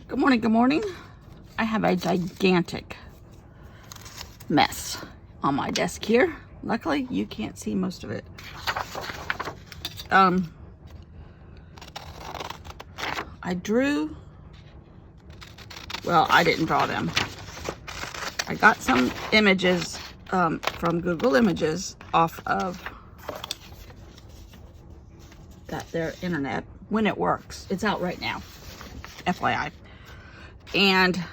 Good morning, good morning. I have a gigantic mess on my desk here. Luckily, you can't see most of it. I drew, well, I didn't draw them. I got some images from Google Images off of their internet when it works. It's out right now, FYI. And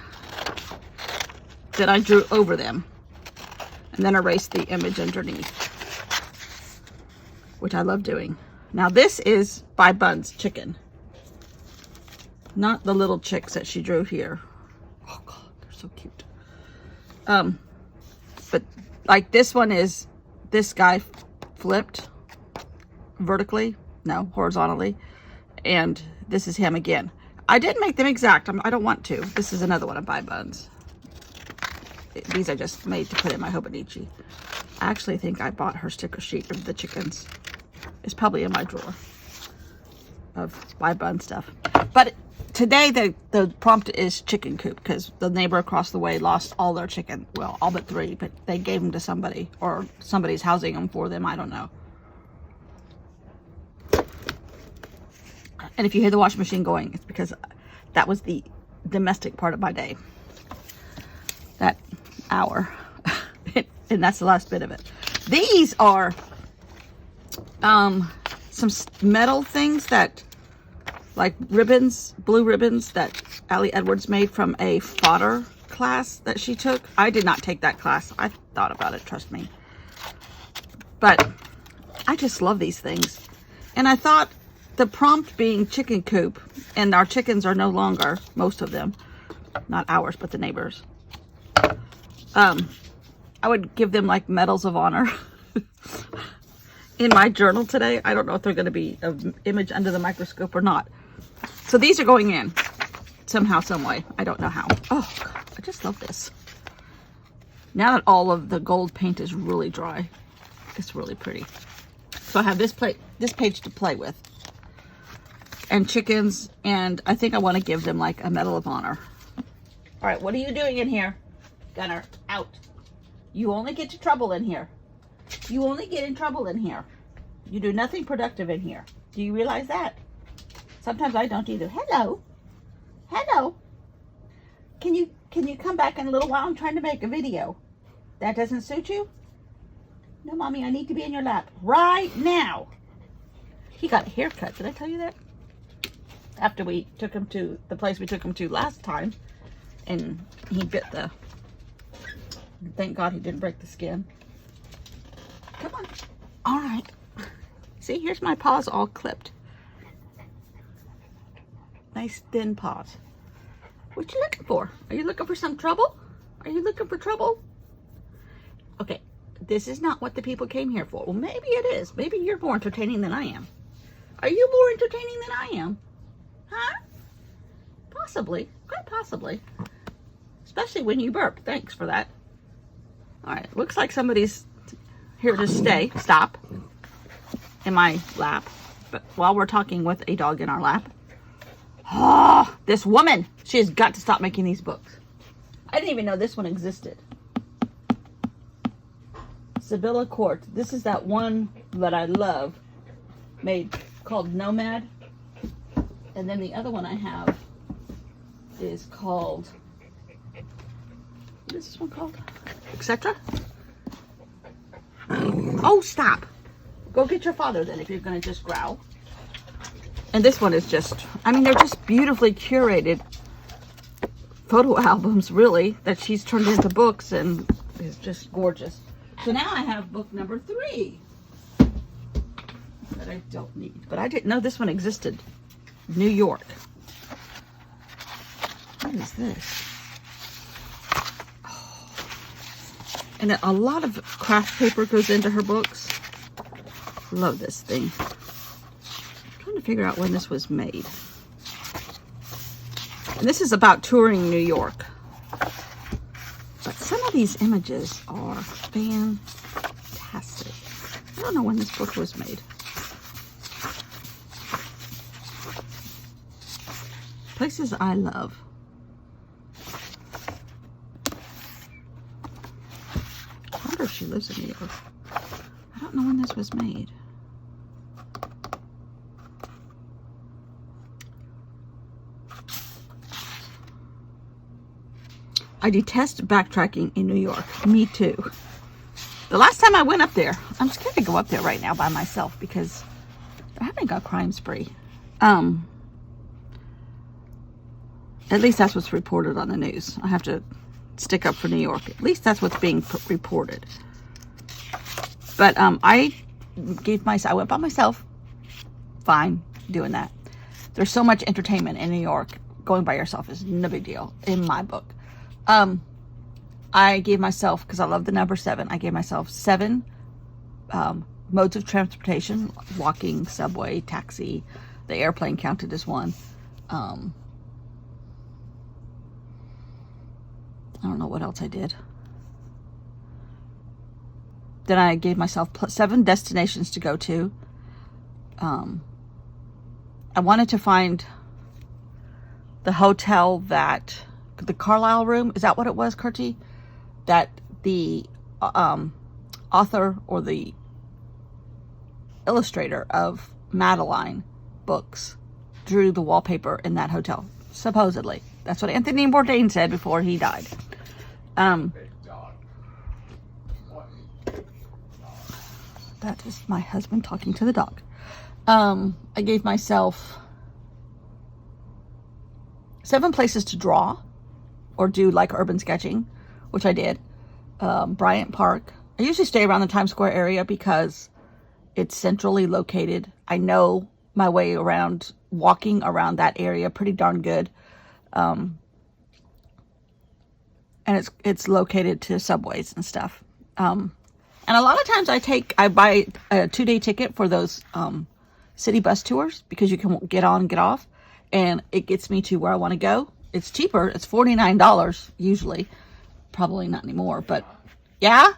then I drew over them and then erased the image underneath, which I love doing. Now this is by Bun's chicken, not the little chicks that she drew here. Oh God, they're so cute. But like this one is this guy flipped vertically, no, horizontally, and this is him again. I didn't make them exact. I don't want to. This is another one of By Buns. These I just made to put in my Hobonichi. I actually think I bought her sticker sheet of the chickens. It's probably in my drawer of By Bun stuff. But today the prompt is chicken coop because the neighbor across the way lost all their chicken. Well, all but 3, but they gave them to somebody, or somebody's housing them for them. I don't know. And if you hear the washing machine going, it's because that was the domestic part of my day. That hour. And that's the last bit of it. These are some metal things that, like ribbons, blue ribbons that Allie Edwards made from a fodder class that she took. I did not take that class. I thought about it, trust me. But I just love these things. And I thought, the prompt being chicken coop, and our chickens are no longer, most of them, not ours, but the neighbors. I would give them like medals of honor in my journal today. I don't know if they're going to be an image under the microscope or not. So these are going in somehow, some way. I don't know how. Oh, God, I just love this. Now that all of the gold paint is really dry, it's really pretty. So I have this page to play with. And chickens, and I think I want to give them like a medal of honor. All right, what are you doing in here? Gunner, out. You only get to trouble in here. You only get in trouble in here. You do nothing productive in here. Do you realize that? Sometimes I don't either. Hello. Hello. Can you come back in a little while? I'm trying to make a video. That doesn't suit you? No, Mommy, I need to be in your lap right now. He got a haircut. Did I tell you that? After we took him to the place we took him to last time, and he bit the, thank God he didn't break the skin. Come on. All right. See, here's my paws all clipped. Nice thin paws. What you looking for? Are you looking for some trouble? Are you looking for trouble? Okay, this is not what the people came here for. Well, maybe it is. Maybe you're more entertaining than I am. Are you more entertaining than I am? Huh? Possibly. Quite possibly. Especially when you burp. Thanks for that. Alright. Looks like somebody's here to stay. Stop. In my lap. But while we're talking with a dog in our lap. Oh, this woman. She has got to stop making these books. I didn't even know this one existed. Sibylla Court. This is that one that I love. Made called Nomad. And then the other one I have is called, what is this one called? Etc. Oh, stop. Go get your father then if you're going to just growl. And this one is just, I mean, they're just beautifully curated photo albums, really, that she's turned into books and is just gorgeous. So now I have book number 3 that I don't need. But I didn't know this one existed. New York. What is this? Oh. And a lot of craft paper goes into her books. Love this thing. I'm trying to figure out when this was made. And this is about touring New York. But some of these images are fantastic. I don't know when this book was made. Places I love. wonder if she lives in New York. I don't know when this was made. I detest backtracking in New York. Me too. The last time I went up there, I'm scared to go up there right now by myself because they're having a crime spree. At least that's what's reported on the news. I have to stick up for New York. At least that's what's being reported. But I went by myself. Fine, doing that. There's so much entertainment in New York. Going by yourself is no big deal in my book. I gave myself, because I love the number 7, I gave myself 7 modes of transportation: walking, subway, taxi. The airplane counted as one. I don't know what else I did. Then I gave myself 7 destinations to go to. I wanted to find the hotel that, the Carlisle room, is that what it was, Curti? That the author or the illustrator of Madeline books drew the wallpaper in that hotel, supposedly. That's what Anthony Bourdain said before he died. That is my husband talking to the dog. I gave myself 7 places to draw or do like urban sketching, which I did. Bryant Park. I usually stay around the Times Square area because it's centrally located. I know my way around, walking around that area pretty darn good. And it's located to subways and stuff. And a lot of times I buy a 2-day ticket for those city bus tours because you can get on and get off, and it gets me to where I want to go. It's cheaper. It's $49 usually. Probably not anymore, but yeah.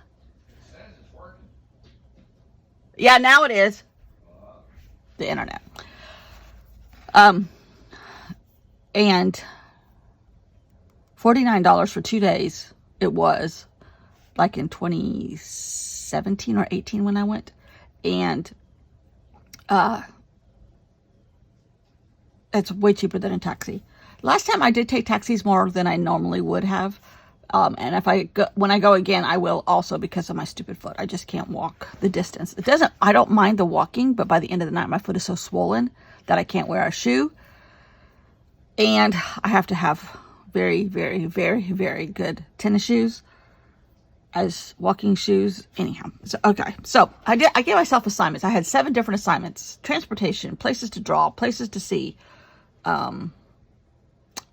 Yeah, now it is. The internet. And $49 for 2 days. It was like in 2017 or 18 when I went. And it's way cheaper than a taxi. Last time I did take taxis more than I normally would have. And when I go again, I will also, because of my stupid foot. I just can't walk the distance. I don't mind the walking, but by the end of the night, my foot is so swollen that I can't wear a shoe. And I have to have very, very, very, very good tennis shoes as walking shoes. Anyhow, so okay. So I gave myself assignments. I had 7 different assignments: transportation, places to draw, places to see.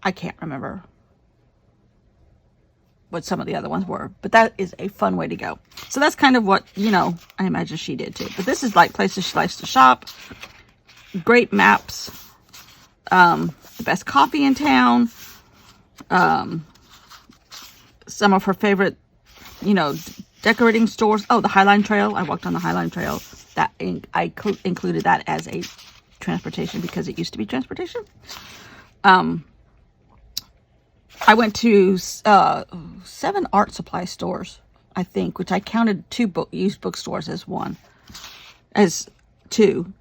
I can't remember what some of the other ones were, but that is a fun way to go. So that's kind of what, I imagine she did too. But this is like places she likes to shop, great maps, the best coffee in town, some of her favorite, decorating stores. Oh, the Highline Trail. I walked on the Highline Trail. That I included that as a transportation because it used to be transportation. I went to 7 art supply stores, I think, which I counted 2 used bookstores as 2,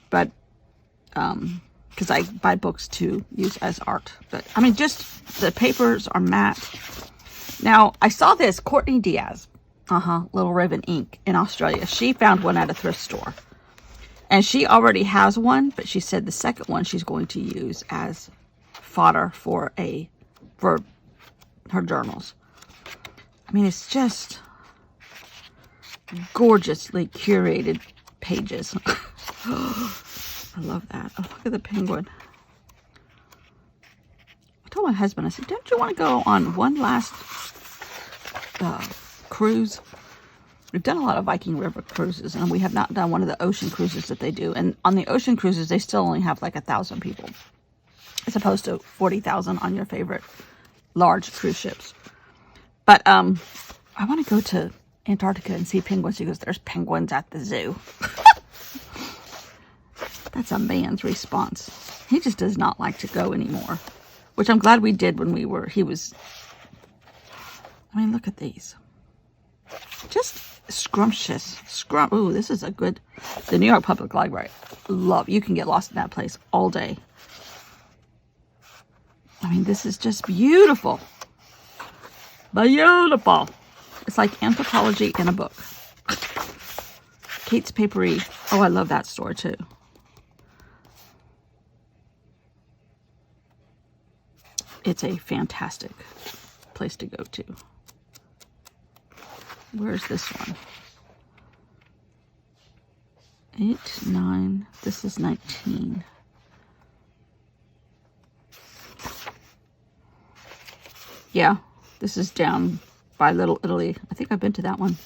but because I buy books to use as art. But I mean, just the papers are matte. Now I saw this Courtney Diaz, Little Ribbon Ink in Australia. She found one at a thrift store, and she already has one, but she said the second one she's going to use as fodder for her journals. I mean, it's just gorgeously curated pages. I love that. Oh, look at the penguin. I told my husband, I said, don't you want to go on one last cruise? We've done a lot of Viking River cruises, and we have not done one of the ocean cruises that they do. And on the ocean cruises, they still only have like 1,000 people, as opposed to 40,000 on your favorite large cruise ships. But I want to go to Antarctica and see penguins. She goes, there's penguins at the zoo. That's a man's response. He just does not like to go anymore, which I'm glad we did when I mean, look at these. just scrumptious. Ooh, this is a good, the New York Public Library. Love, you can get lost in that place all day. I mean, this is just beautiful. Beautiful. It's like anthropology in a book. Kate's Papery. Oh, I love that store too. It's a fantastic place to go to. Where's this one? 8, 9. This is 19. Yeah, this is down by Little Italy. I think I've been to that one.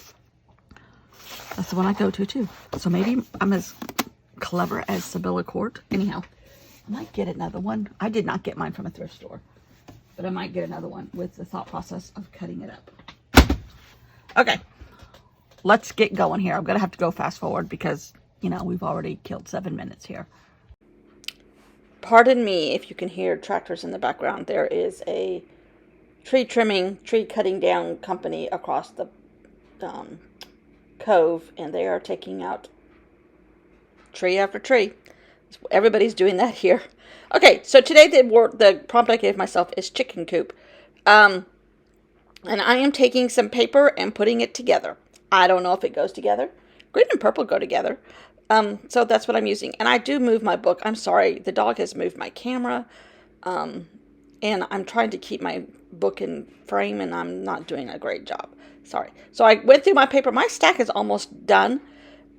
That's the one I go to too. So maybe I'm as clever as Sibylla Court. Anyhow, I might get another one. I did not get mine from a thrift store, but I might get another one with the thought process of cutting it up. Okay, let's get going here. I'm going to have to go fast forward because, you know, we've already killed 7 minutes here. Pardon me if you can hear tractors in the background. There is a tree trimming, tree cutting down company across the cove, and they are taking out tree after tree. Everybody's doing that here. Okay, so today the prompt I gave myself is chicken coop. And I am taking some paper and putting it together. I don't know if it goes together. Green and purple go together. So that's what I'm using. And I do move my book. I'm sorry, the dog has moved my camera. And I'm trying to keep my book in frame, and I'm not doing a great job. Sorry. So I went through my paper. My stack is almost done.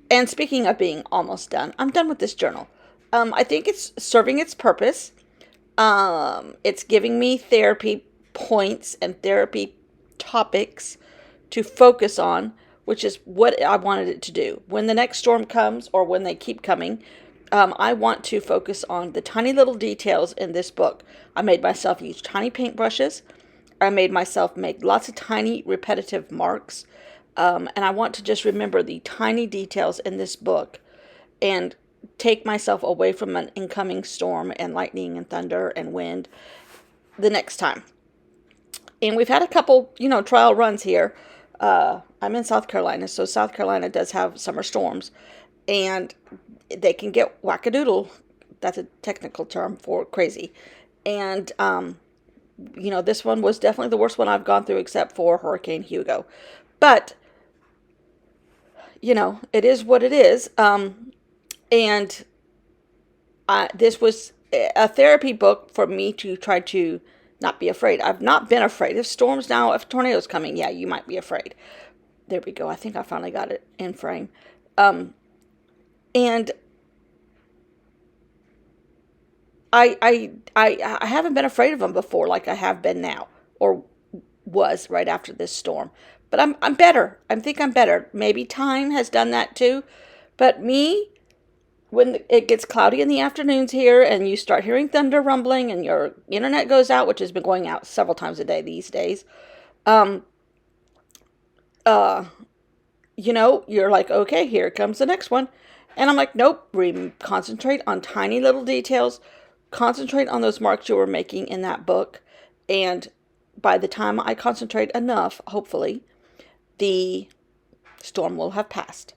And speaking of being almost done, I'm done with this journal. I think it's serving its purpose. It's giving me therapy points and therapy topics to focus on, which is what I wanted it to do. When the next storm comes, or when they keep coming, I want to focus on the tiny little details in this book. I made myself use tiny paintbrushes. I made myself make lots of tiny repetitive marks. And I want to just remember the tiny details in this book and take myself away from an incoming storm and lightning and thunder and wind the next time. And we've had a couple, trial runs here. I'm in South Carolina, so South Carolina does have summer storms. And they can get wackadoodle. That's a technical term for crazy. And, this one was definitely the worst one I've gone through except for Hurricane Hugo. But, it is what it is. And this was a therapy book for me to try to not be afraid. I've not been afraid of storms. Now, if tornadoes coming, yeah, you might be afraid. There we go. I think I finally got it in frame. And I haven't been afraid of them before like I have been now, or was right after this storm. But I'm better. I think I'm better. Maybe time has done that too. But me, when it gets cloudy in the afternoons here and you start hearing thunder rumbling and your internet goes out, which has been going out several times a day these days, you're like, okay, here comes the next one. And I'm like, nope, concentrate on tiny little details. Concentrate on those marks you were making in that book. And by the time I concentrate enough, hopefully, the storm will have passed.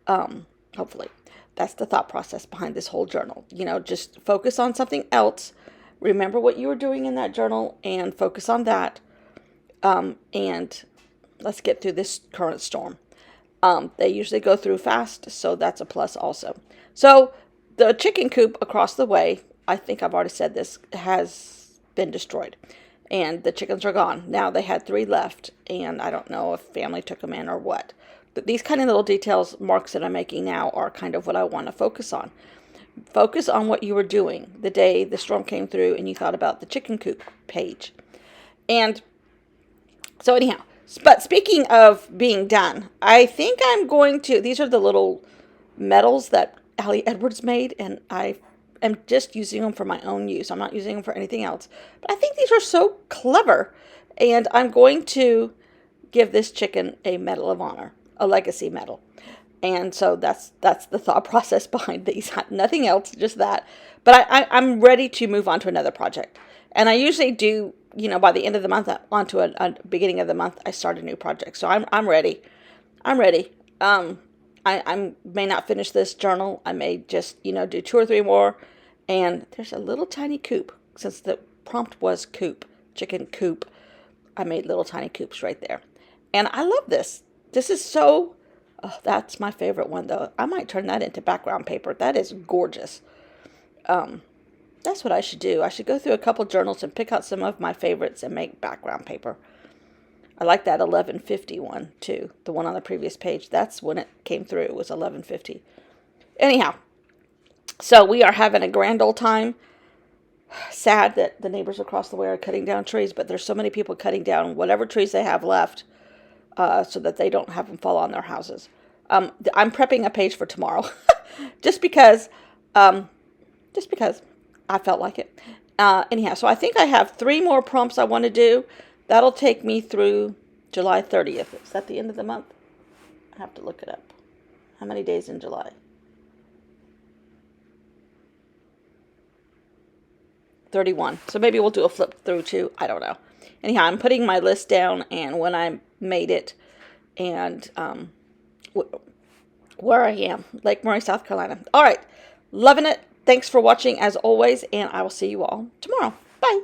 Hopefully. That's the thought process behind this whole journal. Just focus on something else. Remember what you were doing in that journal and focus on that. And let's get through this current storm. They usually go through fast, so that's a plus also. So the chicken coop across the way, I think I've already said this, has been destroyed. And the chickens are gone. Now they had 3 left, and I don't know if family took them in or what. But these kind of little details, marks that I'm making now are kind of what I want to focus on. Focus on what you were doing the day the storm came through and you thought about the chicken coop page. And so anyhow, but speaking of being done, I think I'm going to, these are the little medals that Allie Edwards made, and I am just using them for my own use. I'm not using them for anything else. But I think these are so clever, and I'm going to give this chicken a Medal of Honor, a legacy medal. And so that's the thought process behind these. Nothing else, just that. But I'm ready to move on to another project. And I usually do, by the end of the month, onto a beginning of the month, I start a new project. So I'm ready. I'm ready. I may not finish this journal. I may just, do 2 or 3 more. And there's a little tiny coop. Since the prompt was coop, chicken coop, I made little tiny coops right there. And I love this. This is so, oh, that's my favorite one though. I might turn that into background paper. That is gorgeous. That's what I should do. I should go through a couple journals and pick out some of my favorites and make background paper. I like that 1150 one too. The one on the previous page. That's when it came through. It was 1150. Anyhow, so we are having a grand old time. Sad that the neighbors across the way are cutting down trees, but there's so many people cutting down whatever trees they have left so that they don't have them fall on their houses. I'm prepping a page for tomorrow just because I felt like it. Anyhow, so I think I have 3 more prompts I want to do. That'll take me through July 30th. Is that the end of the month? I have to look it up. How many days in July? 31. So maybe we'll do a flip through too. I don't know. Anyhow, I'm putting my list down and when I made it and where I am, Lake Murray, South Carolina. All right. Loving it. Thanks for watching as always, and I will see you all tomorrow. Bye.